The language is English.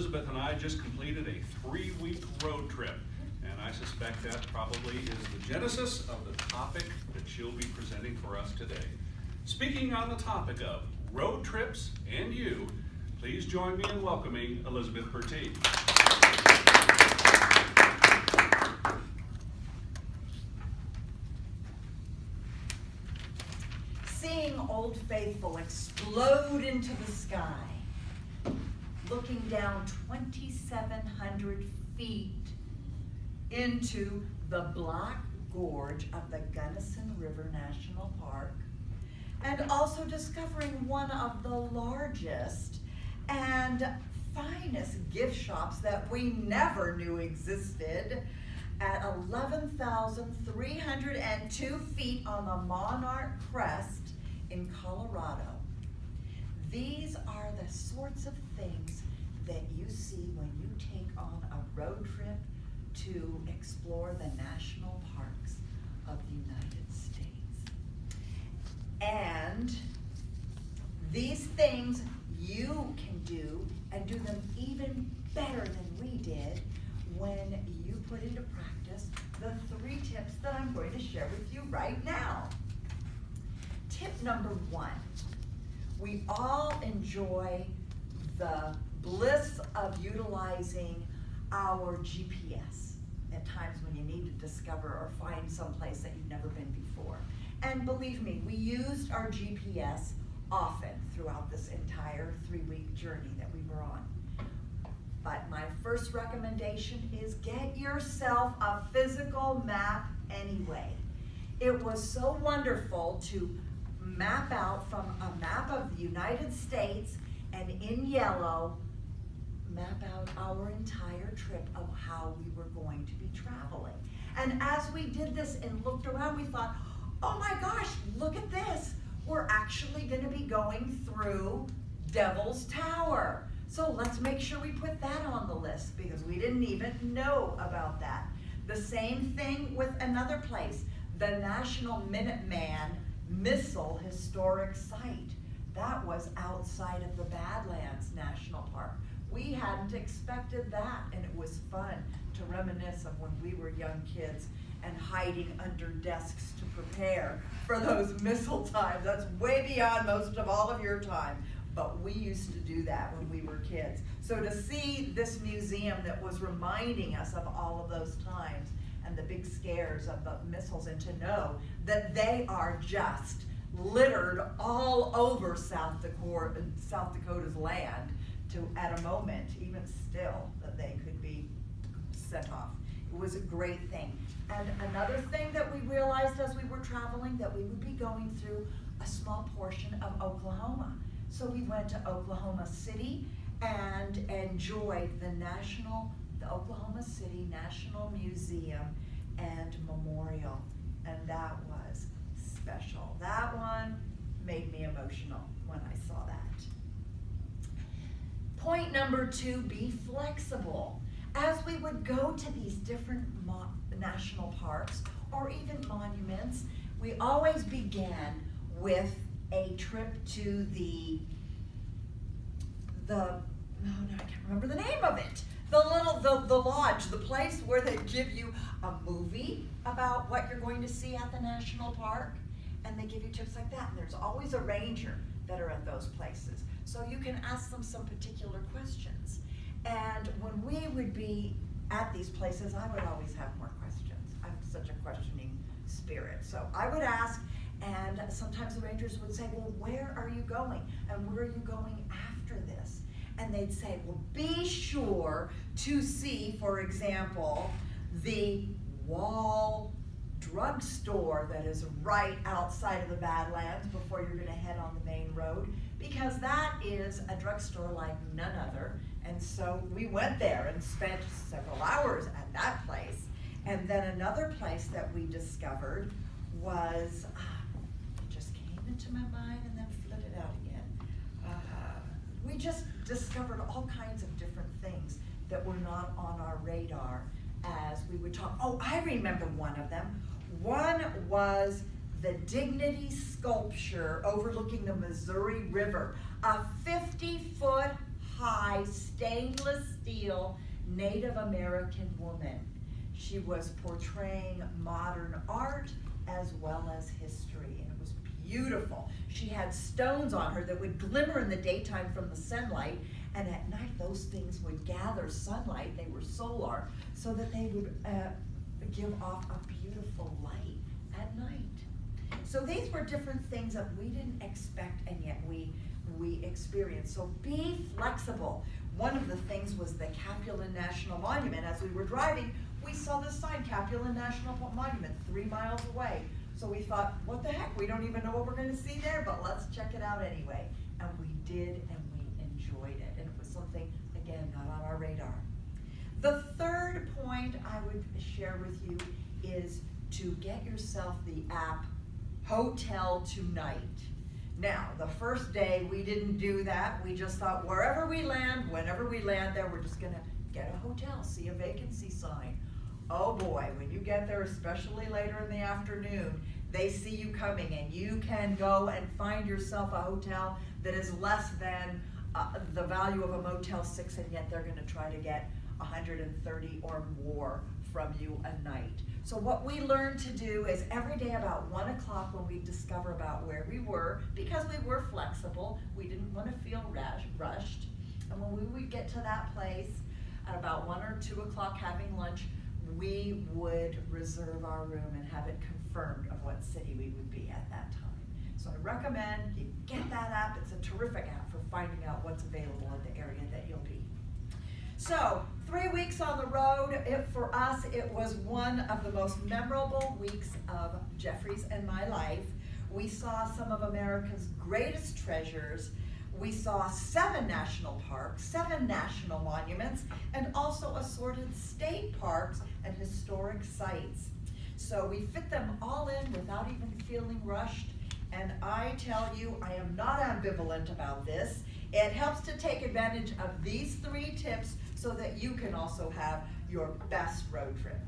Elizabeth and I just completed a 3-week road trip, and I suspect that probably is the genesis of the topic that she'll be presenting for us today. Speaking on the topic of road trips and you, please join me in welcoming Elizabeth Purtee. Seeing Old Faithful explode into the sky, looking down 2,700 feet into the Black Gorge of the Gunnison River National Park, and also discovering one of the largest and finest gift shops that we never knew existed at 11,302 feet on the Monarch Crest in Colorado. These are the sorts of things that you see when you take on a road trip to explore the national parks of the United States. And these things you can do and do them even better than we did when you put into practice the 3 tips that I'm going to share with you right now. Tip number 1, we all enjoy the bliss of utilizing our GPS at times when you need to discover or find some place that you've never been before. And believe me, we used our GPS often throughout this entire 3-week journey that we were on. But my first recommendation is get yourself a physical map anyway. It was so wonderful to map out from a map of the United States and in yellow, map out our entire trip of how we were going to be traveling. And as we did this and looked around, we thought, oh my gosh, look at this. We're actually going to be going through Devil's Tower. So let's make sure we put that on the list because we didn't even know about that. The same thing with another place, the National Minuteman Missile Historic Site. That was outside of the Badlands National Park. We hadn't expected that, and it was fun to reminisce of when we were young kids and hiding under desks to prepare for those missile times. That's way beyond most of all of your time, but we used to do that when we were kids. So to see this museum that was reminding us of all of those times and the big scares of the missiles, and to know that they are just littered all over South Dakota's land to, at a moment, even still, that they could be set off. It was a great thing. And another thing that we realized as we were traveling, that we would be going through a small portion of Oklahoma. So we went to Oklahoma City and enjoyed the Oklahoma City National Museum and Memorial. And that was special. That one made me emotional when I saw that. Point number 2, be flexible. As we would go to these different national parks or even monuments, we always began with a trip to the I can't remember the name of it. The lodge, the place where they give you a movie about what you're going to see at the national park, and they give you tips like that. And there's always a ranger that are at those places, so you can ask them some particular questions. And when we would be at these places, I would always have more questions. I'm such a questioning spirit, so I would ask, and sometimes the rangers would say, well, where are you going? And where are you going after this? And they'd say, well, be sure to see, for example, the Wall drugstore that is right outside of the Badlands before you're going to head on the main road, because that is a drugstore like none other. And so we went there and spent several hours at that place. And then another place that we discovered was, it just came into my mind and then flitted out again. We just discovered all kinds of different things that were not on our radar as we would talk. Oh, I remember one of them. One was the Dignity Sculpture overlooking the Missouri River, a 50-foot high stainless steel Native American woman. She was portraying modern art as well as history, and it was beautiful. She had stones on her that would glimmer in the daytime from the sunlight, and at night those things would gather sunlight, they were solar, so that they would give off a beautiful light at night. So these were different things that we didn't expect, and yet we experienced. So be flexible. One of the things was the Capulan National Monument. As we were driving, we saw the sign, Capulan National Monument, 3 miles away. So we thought, what the heck, we don't even know what we're gonna see there, but let's check it out anyway. And we did, and we enjoyed it. And it was something, again, not on our radar. The third point I would share with you is to get yourself the app Hotel Tonight. Now, the first day we didn't do that. We just thought wherever we land, whenever we land there, we're just gonna get a hotel, see a vacancy sign. Oh boy, when you get there, especially later in the afternoon, they see you coming and you can go and find yourself a hotel that is less than the value of a Motel 6, and yet they're gonna try to get 130 or more from you a night. So what we learned to do is every day about 1 o'clock, when we discover about where we were, because we were flexible, we didn't want to feel rushed. And when we would get to that place at about 1 or 2 o'clock having lunch, we would reserve our room and have it confirmed of what city we would be at that time. So I recommend you get that app. It's a terrific app for finding out what's available in the area that you'll be. So 3 weeks on the road, for us, it was one of the most memorable weeks of Jeffrey's and my life. We saw some of America's greatest treasures. We saw 7 national parks, 7 national monuments, and also assorted state parks and historic sites. So we fit them all in without even feeling rushed. And I tell you, I am not ambivalent about this. It helps to take advantage of these 3 tips so that you can also have your best road trip.